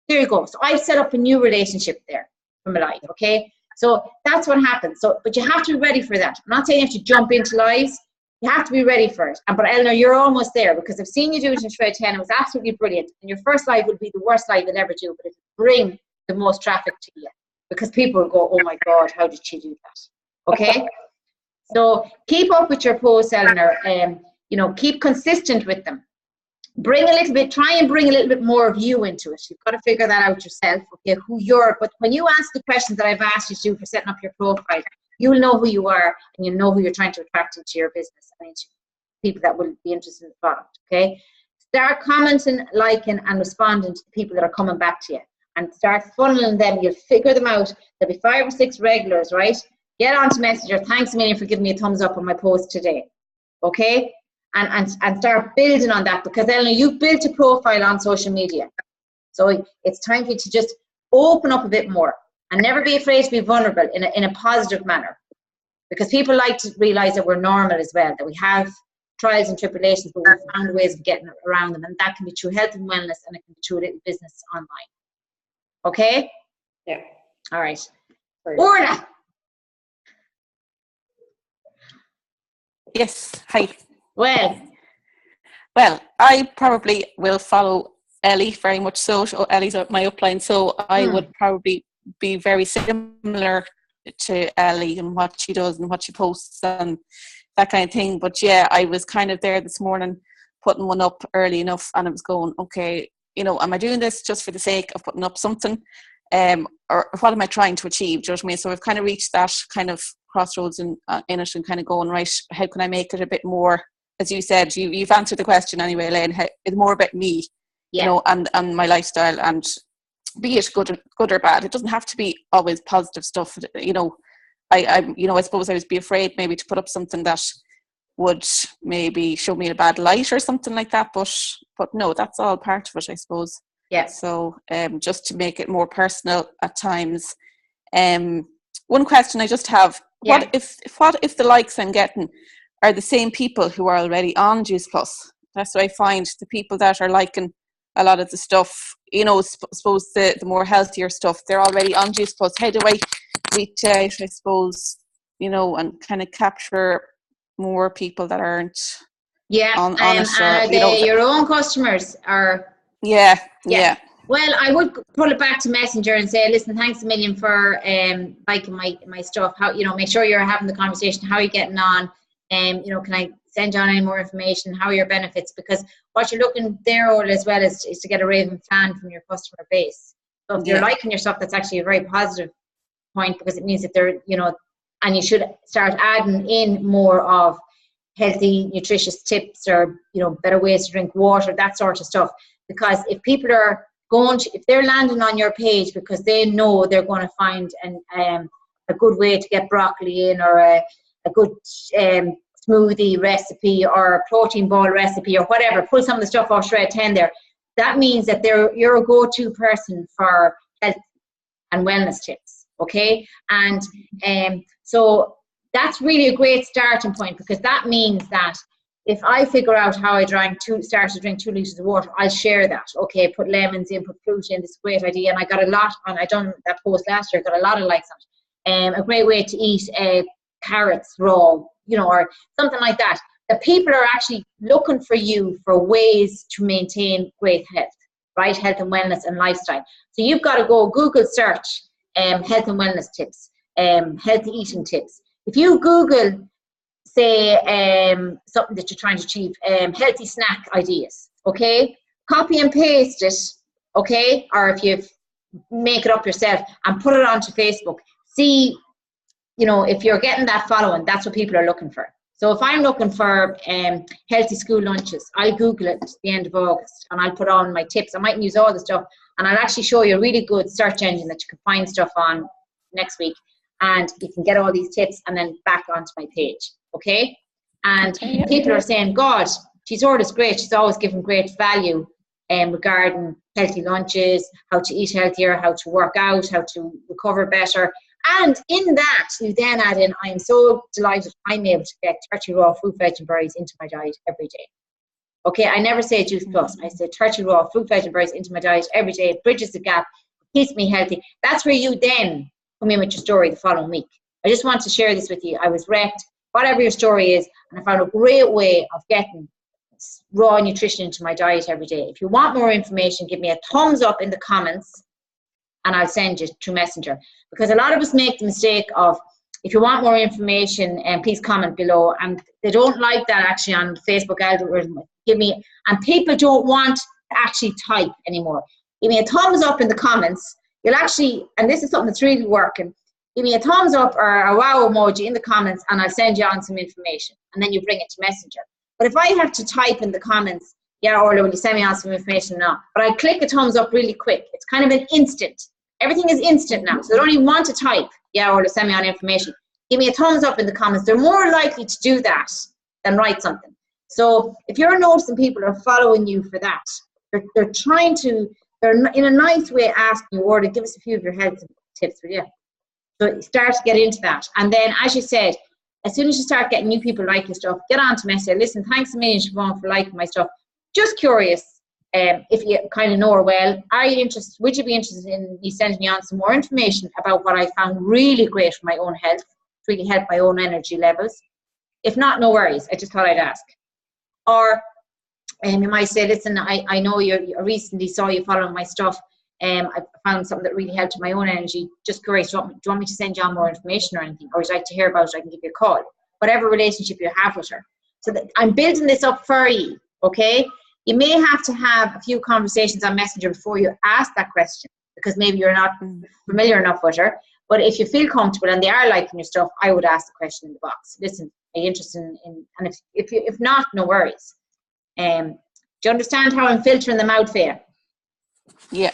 there you go. So I've set up a new relationship there from a live, okay? So that's what happens. So, but you have to be ready for that. I'm not saying you have to jump into lives. You have to be ready for it. But Eleanor, you're almost there, because I've seen you do it in Shred 10. It was absolutely brilliant. And your first live would be the worst live you'll ever do, but it will bring the most traffic to you, because people will go, oh my God, how did she do that? Okay? So keep up with your posts, Eleanor. Keep consistent with them. Try and bring a little bit more of you into it. You've got to figure that out yourself, okay, but when you ask the questions that I've asked you to do for setting up your profile, you'll know who you are, and you'll know who you're trying to attract into your business and into people that will be interested in the product, okay? start commenting, liking, and responding to the people that are coming back to you, and start funneling them. You'll figure them out. There'll be 5 or 6 regulars, right? Get onto Messenger. Thanks a million for giving me a thumbs up on my post today. Okay? And start building on that, because Eleanor, you've built a profile on social media. So it's time for you to just open up a bit more and never be afraid to be vulnerable in a positive manner, because people like to realize that we're normal as well, that we have trials and tribulations, but we've found ways of getting around them, and that can be through health and wellness, and it can be through a little business online. Okay? Yeah. All right. Orla. Yes. Hi. Well, I probably will follow Ellie very much so. Ellie's my upline, so I would probably be very similar to Ellie and what she does and what she posts and that kind of thing. But yeah, I was kind of there this morning putting one up early enough, and I was going, okay, am I doing this just for the sake of putting up something, or what am I trying to achieve? Do you know what I mean? So I've kind of reached that kind of crossroads in it, and kind of going, right, how can I make it a bit more, as you said, you've answered the question anyway, Elaine, it's more about me, and my lifestyle, and be it good or bad. It doesn't have to be always positive stuff. I suppose I would be afraid maybe to put up something that would maybe show me in a bad light or something like that. But no, that's all part of it, I suppose. Yeah. So just to make it more personal at times. One question I just have: what if the likes I'm getting are the same people who are already on Juice Plus? That's what I find. The people that are liking a lot of the stuff, suppose the more healthier stuff, they're already on Juice Plus. How do I reach out, I suppose, and kind of capture more people that aren't on it? Are they your own customers? Or Yeah. Well, I would pull it back to Messenger and say, listen, thanks a million for liking my stuff. How, make sure you're having the conversation. How are you getting on? Can I send you on any more information? How are your benefits? Because what you're looking there all as well is to get a raving fan from your customer base. So if you're liking your stuff, that's actually a very positive point, because it means that they're, and you should start adding in more of healthy, nutritious tips, or, better ways to drink water, that sort of stuff. Because if people are if they're landing on your page because they know they're going to find a good way to get broccoli in, or a good smoothie recipe, or a protein ball recipe, or whatever, pull some of the stuff off Shred 10 there, that means that you're a go-to person for health and wellness tips, okay? And so that's really a great starting point, because that means that if I figure out how I started to drink 2 litres of water, I'll share that. Okay, put lemons in, put fruit in, this is a great idea. And I got a lot I done that post last year, got a lot of likes on it. A great way to eat carrots raw, or something like that. The people are actually looking for you for ways to maintain great health, right? Health and wellness and lifestyle. So you've got to go Google search health and wellness tips, healthy eating tips. If you Google, say, something that you're trying to achieve, healthy snack ideas, okay? Copy and paste it, okay? Or if you make it up yourself and put it onto Facebook. See, if you're getting that following, that's what people are looking for. So if I'm looking for healthy school lunches, I'll Google it at the end of August, and I'll put on my tips. I mightn't use all the stuff, and I'll actually show you a really good search engine that you can find stuff on next week, and you can get all these tips and then back onto my page, okay? And people are saying, God, she's always great. She's always giving great value regarding healthy lunches, how to eat healthier, how to work out, how to recover better. And in that, you then add in, I'm so delighted I'm able to get 30 raw fruit, veg and berries into my diet every day. Okay, I never say Juice Plus. I say 30 raw fruit, veg and berries into my diet every day. It bridges the gap, keeps me healthy. That's where you then come in with your story the following week. I just want to share this with you. I was wrecked, whatever your story is, and I found a great way of getting raw nutrition into my diet every day. If you want more information, give me a thumbs up in the comments, and I'll send you through Messenger. Because a lot of us make the mistake of, if you want more information, please comment below. And they don't like that actually on the Facebook algorithm. And people don't want to actually type anymore. Give me a thumbs up in the comments. You'll actually, and this is something that's really working, give me a thumbs up or a wow emoji in the comments, and I'll send you on some information. And then you bring it to Messenger. But if I have to type in the comments, yeah, Orla, will you send me on some information now? But I click a thumbs up really quick. It's kind of an instant. Everything is instant now. So I don't even want to type, yeah, Orla, send me on information. Give me a thumbs up in the comments. They're more likely to do that than write something. So if you're noticing people are following you for that, they're trying to, they're in a nice way asking you, Orla, give us a few of your health tips, will you? So start to get into that. And then, as you said, as soon as you start getting new people like your stuff, get on to me and say, listen, thanks a million, Siobhan, for liking my stuff. Just curious, if you kind of know her well, are you interested, would you be interested in me sending you on some more information about what I found really great for my own health, to really help my own energy levels? If not, no worries. I just thought I'd ask. Or you might say, listen, I know I recently saw you following my stuff. I found something that really helped my own energy. Just curious, do you want me to send you on more information or anything? Or would you like to hear about it? I can give you a call. Whatever relationship you have with her. So that I'm building this up for you, okay? You may have to have a few conversations on Messenger before you ask that question, because maybe you're not familiar enough with her. But if you feel comfortable and they are liking your stuff, I would ask the question in the box. Listen, are you interested in and if not, no worries. Do you understand how I'm filtering them out for you? Yeah.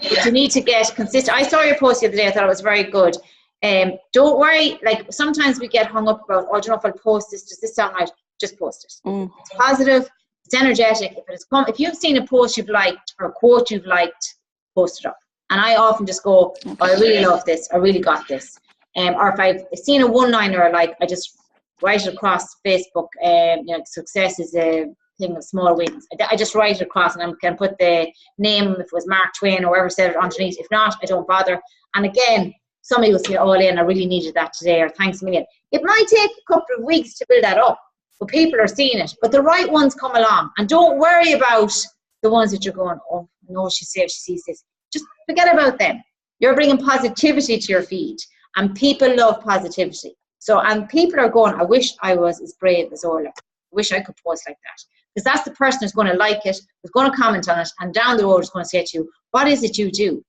But you need to get consistent. I saw your post the other day. I thought it was very good. Don't worry. Like sometimes we get hung up about, oh, do you know if I'll post this? Does this sound right? Just post it. It's positive. It's energetic. If you've seen a post you've liked or a quote you've liked, post it up. And I often just go, oh, I really love this. I really got this. Or if I've seen a one-liner I like, I just write it across Facebook. Success is a thing of small wins. I just write it across and I can put the name, if it was Mark Twain or whoever said it, underneath. If not, I don't bother. And again, somebody will say, oh, Elaine, I really needed that today, or thanks a million. It might take a couple of weeks to build that up, but people are seeing it. But the right ones come along. And don't worry about the ones that you're going, oh, no, she sees this. Just forget about them. You're bringing positivity to your feed. And people love positivity. And people are going, I wish I was as brave as Orla. I wish I could post like that. Because that's the person who's going to like it, who's going to comment on it, and down the road is going to say to you, what is it you do?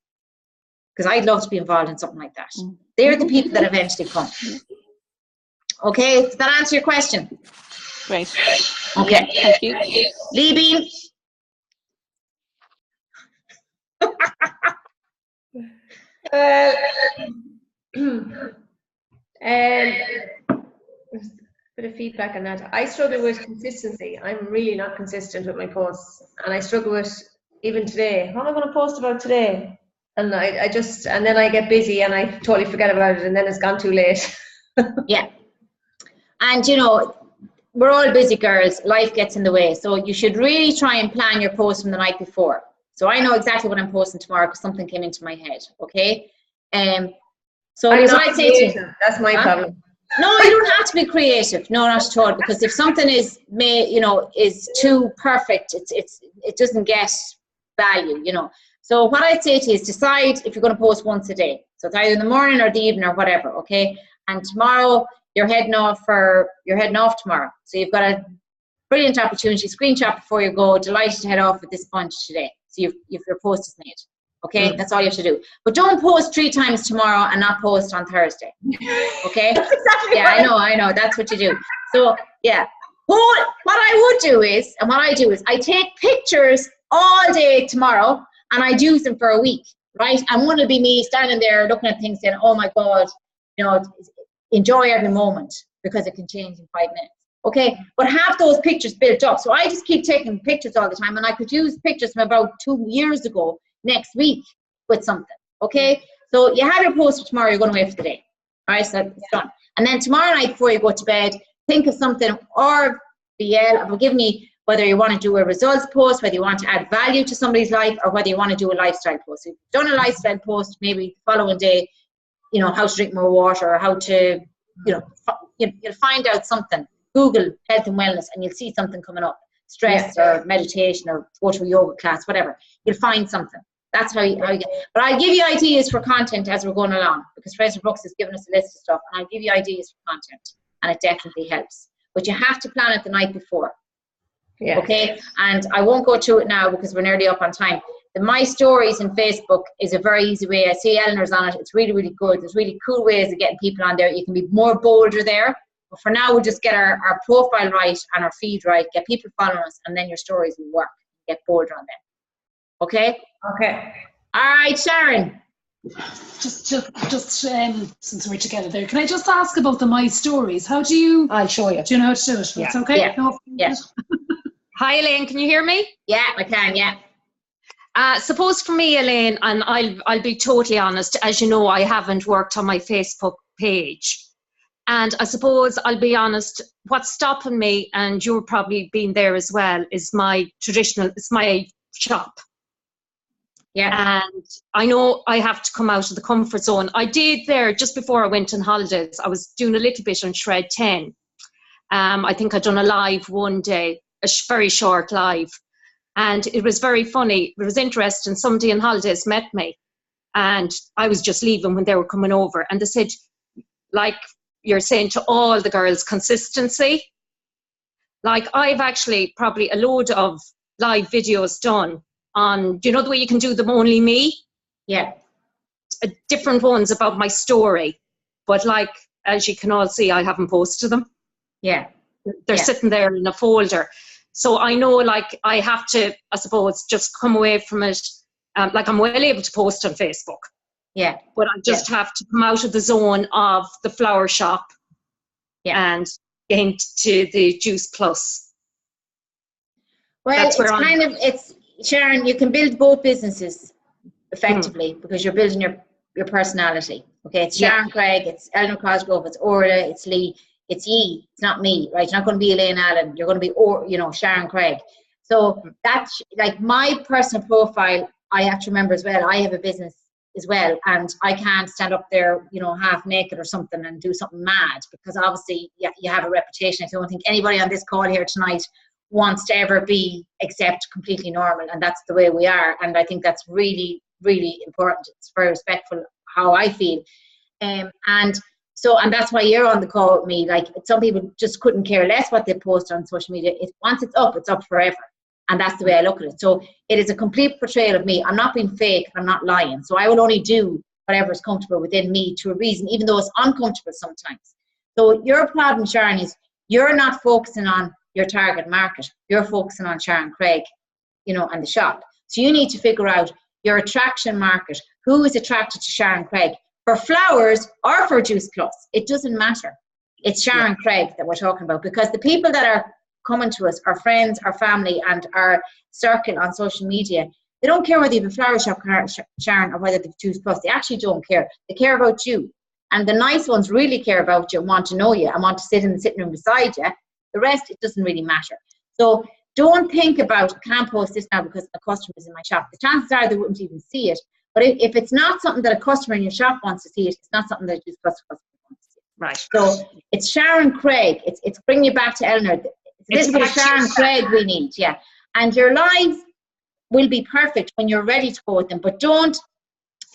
Because I'd love to be involved in something like that. They're the people that eventually come. Okay, does that answer your question? Great. Okay. Yeah, thank you. Libby? Bit of feedback on that. I struggle with consistency. I'm really not consistent with my posts, and I struggle with even today. What am I going to post about today? And and then I get busy and I totally forget about it, and then it's gone too late. Yeah. And we're all busy girls. Life gets in the way. So you should really try and plan your post from the night before. So I know exactly what I'm posting tomorrow because something came into my head. Okay. So what I'd say to you, that's my problem. No, you don't have to be creative. No, not at all. Because if something is too perfect, it doesn't get value. So what I'd say to you is decide if you're going to post once a day. So it's either in the morning or the evening or whatever. Okay. And tomorrow you're heading off tomorrow. So you've got a brilliant opportunity. Screenshot before you go. Delighted to head off with this bunch today. So your post is made. Okay, that's all you have to do. But don't post 3 times tomorrow and not post on Thursday. Okay? Exactly. Yeah, right. I know. That's what you do. So, yeah. What I would do is, and what I do is, I take pictures all day tomorrow and I use them for a week, right? And one will be me standing there looking at things saying, oh my God, enjoy every moment because it can change in 5 minutes. Okay, but have those pictures built up. So I just keep taking pictures all the time, and I could use pictures from about 2 years ago next week with something. Okay, so you have your post for tomorrow, you're going away for the day. All right, so it's done. And then tomorrow night before you go to bed, think of something, or give me whether you want to do a results post, whether you want to add value to somebody's life, or whether you want to do a lifestyle post. If you've done a lifestyle post, maybe the following day, how to drink more water, or how to, you'll find out something. Google health and wellness and you'll see something coming up. Stress or meditation or go to a yoga class, whatever. You'll find something. That's how you get. But I'll give you ideas for content as we're going along, because Fraser Brooks has given us a list of stuff, and I'll give you ideas for content, and it definitely helps. But you have to plan it the night before. Yeah. Okay? And I won't go through it now because we're nearly up on time. The My Stories in Facebook is a very easy way. I see Eleanor's on it. It's really, really good. There's really cool ways of getting people on there. You can be more bolder there. But for now, we'll just get our profile right and our feed right, get people following us, and then your stories will work. get bolder on them. Okay? Okay. All right, Sharon. Just since we're together there, can I just ask about the My Stories? How do you? I'll show you. Do you know how to do it? Yeah. It's okay. Yeah. No, Yeah. Hi, Elaine. Can you hear me? Yeah, I can, yeah. Suppose for me, Elaine, and I'll be totally honest, as you know, I haven't worked on my Facebook page. And I suppose I'll be honest, what's stopping me, and you've probably been there as well, is it's my shop. Yeah. And I know I have to come out of the comfort zone. I did there just before I went on holidays. I was doing a little bit on Shred 10. I think I'd done a live one day, very short live. And it was very funny. It was interesting. Somebody on holidays met me. And I was just leaving when they were coming over. And they said, like you're saying to all the girls, consistency. Like I've actually probably a load of live videos done on, do you know the way you can do them only me? Yeah. Different ones about my story. But like, as you can all see, I haven't posted them. Yeah. They're sitting there in a folder. So I know, like, I have to, I suppose, just come away from it. Like, I'm well able to post on Facebook. Yeah. But I just have to come out of the zone of the flower shop and get into the Juice Plus. Well, That's where it's Sharon, you can build both businesses effectively because you're building your personality. Okay, it's Sharon Craig, it's Eleanor Cosgrove, it's Orla, it's Lee, it's ye, it's not me, right? You're not going to be Elaine Allen, you're going to be, Sharon Craig. So that's like my personal profile. I have to remember as well, I have a business as well, and I can't stand up there, half naked or something and do something mad, because obviously you have a reputation. I don't think anybody on this call here tonight wants to ever be except completely normal, and that's the way we are, and I think that's really, really important. It's very respectful how I feel, and that's why you're on the call with me. Like, some people just couldn't care less what they post on social media. Once it's up forever, and that's the way I look at it. So it is a complete portrayal of me. I'm not being fake, I'm not lying, so I will only do whatever is comfortable within me to a reason, even though it's uncomfortable sometimes. So your problem, Sharon, is you're not focusing on your target market. You're focusing on Sharon Craig, and the shop. So you need to figure out your attraction market. Who is attracted to Sharon Craig for flowers or for Juice Plus? It doesn't matter. It's Sharon Craig that we're talking about, because the people that are coming to us, our friends, our family, and our circle on social media, they don't care whether you have a flower shop, Sharon, or whether they've Juice Plus. They actually don't care. They care about you. And the nice ones really care about you and want to know you and want to sit in the sitting room beside you. The rest, it doesn't really matter. So don't think about, I can't post this now because a customer is in my shop. The chances are they wouldn't even see it. But if it's not something that a customer in your shop wants to see, it's not something that Juice Plus customer wants to see. Right. So it's Sharon Craig. It's bringing you back to Eleanor. It's a bit of Sharon Craig we need, And your lives will be perfect when you're ready to go with them. But don't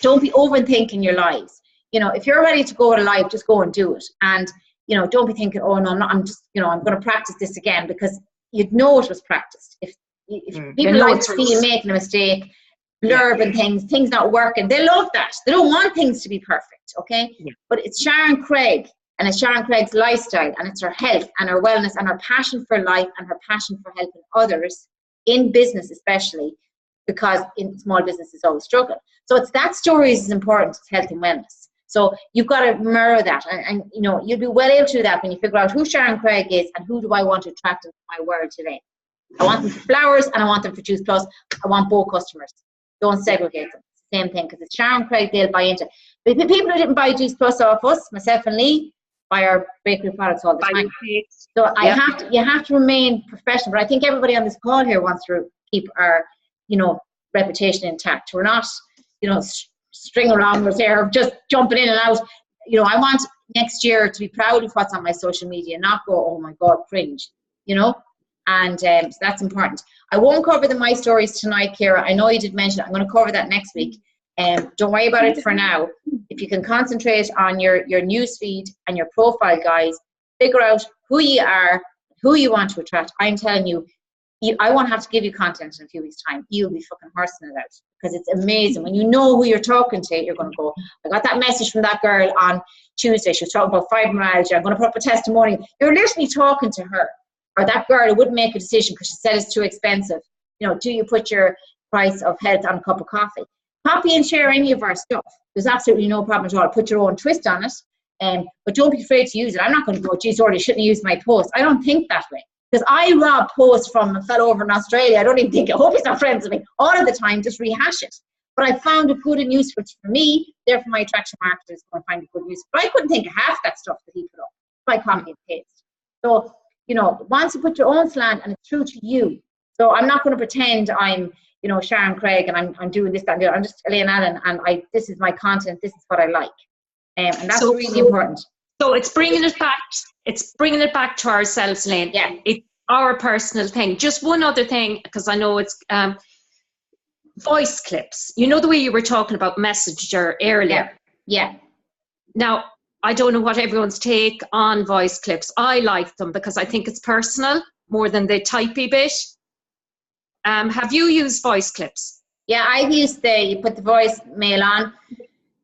be overthinking your lives. If you're ready to go with a live, just go and do it. And don't be thinking, oh no, I'm just, I'm going to practice this again, because you'd know it was practiced. If people like to see you making a mistake, blurbing things not working, they love that. They don't want things to be perfect, okay? Yeah. But it's Sharon Craig, and it's Sharon Craig's lifestyle, and it's her health and her wellness and her passion for life and her passion for helping others in business, especially because in small businesses always struggle. So it's that story is important, it's health and wellness. So you've got to mirror that, and you'll be well able to do that when you figure out who Sharon Craig is and who do I want to attract into my world today. I want them for flowers and I want them for Juice Plus. I want both customers. Don't segregate them. It's the same thing, because it's Sharon Craig they'll buy into. The people who didn't buy Juice Plus off us, myself and Lee, buy our bakery products all the time. So you have to remain professional. But I think everybody on this call here wants to keep our reputation intact. We're not string alongers there, just jumping in and out. I want next year to be proud of what's on my social media, not go, oh my God, cringe, and so that's important. I won't cover the My Stories tonight, Ciara. I know you did mention it. I'm going to cover that next week. Don't worry about it for now. If you can concentrate on your news feed and your profile, guys, figure out who you are, who you want to attract. I'm telling you, I won't have to give you content in a few weeks' time. You'll be fucking horsing it out, because it's amazing. When you know who you're talking to, you're going to go, I got that message from that girl on Tuesday. She was talking about fibromyalgia. I'm going to put up a testimony. You're literally talking to her, or that girl who wouldn't make a decision because she said it's too expensive. You know, do you put your price of health on a cup of coffee? Copy and share any of our stuff. There's absolutely no problem at all. Put your own twist on it, but don't be afraid to use it. I'm not going to go, geez, already shouldn't use my post. I don't think that way. Because I rob posts from a fellow over in Australia. I don't even think, I hope he's not friends with me. All of the time, just rehash it. But I found it good and useful for me. Therefore, my attraction marketer is going to find it good and useful. But I couldn't think of half that stuff that he put up by copy and paste. So, you know, once you put your own slant and it's true to you. So I'm not going to pretend I'm, you know, Sharon Craig and I'm doing this, that, and the other. I'm just Elaine Allen, and this is my content. This is what I like, and that's really important. So it's bringing it back. It's bringing it back to ourselves, Elaine. Yeah, it's our personal thing. Just one other thing, because I know it's voice clips. You know the way you were talking about Messenger earlier. Yeah. Now, I don't know what everyone's take on voice clips. I like them because I think it's personal more than the typey bit. Have you used voice clips? Yeah, I've used you put the voice mail on,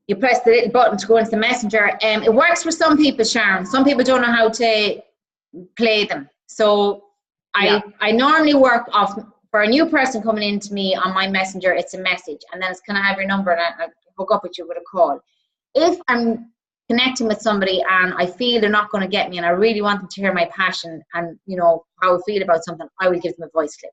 you press the little button to go into the Messenger. It works for some people, Sharon. Some people don't know how to play them. So I normally work off, for a new person coming into me on my Messenger, it's a message. And then it's, can I have your number? And I hook up with you with a call. If I'm connecting with somebody and I feel they're not going to get me and I really want them to hear my passion and, you know, how I feel about something, I will give them a voice clip.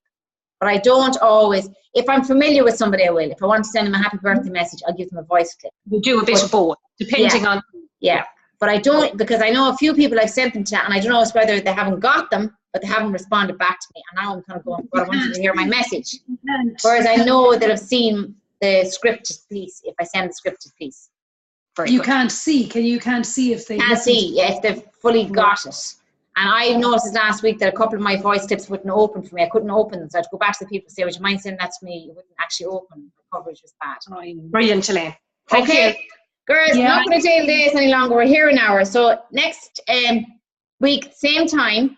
But I don't always, if I'm familiar with somebody, I will. If I want to send them a happy birthday message, I'll give them a voice clip. You do a bit of both, depending on. Yeah, but I don't, because I know a few people I've sent them to, and I don't know whether they haven't got them, but they haven't responded back to me. And now I'm kind of going, well, I want them to hear my message. Whereas I know that I've seen the scripted piece, if I send the scripted piece. You can't see. You can't see if they can't see, if they've fully got it. And I noticed last week that a couple of my voice clips wouldn't open for me. I couldn't open them. So I had to go back to the people and say, would you mind sending that to me? It wouldn't actually open. The coverage was bad. Brilliant, Elaine. Thank you. Girls, not going to deal this any longer. We're here an hour. So next week, same time,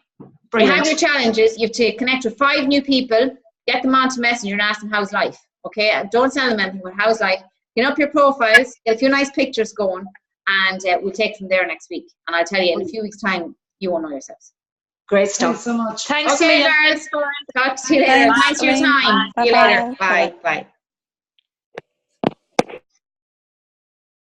you have your challenges. You have to connect with 5 new people, get them onto Messenger and ask them how's life. Okay? Don't send them anything, but how's life. Get up your profiles, get a few nice pictures going, and we'll take from there next week. And I'll tell you, in a few weeks' time, you won't know yourselves. Great stuff. Thanks so much. Thanks, okay, girls. Talk to you later. Thanks for your time. Bye. See you later. Bye. Bye.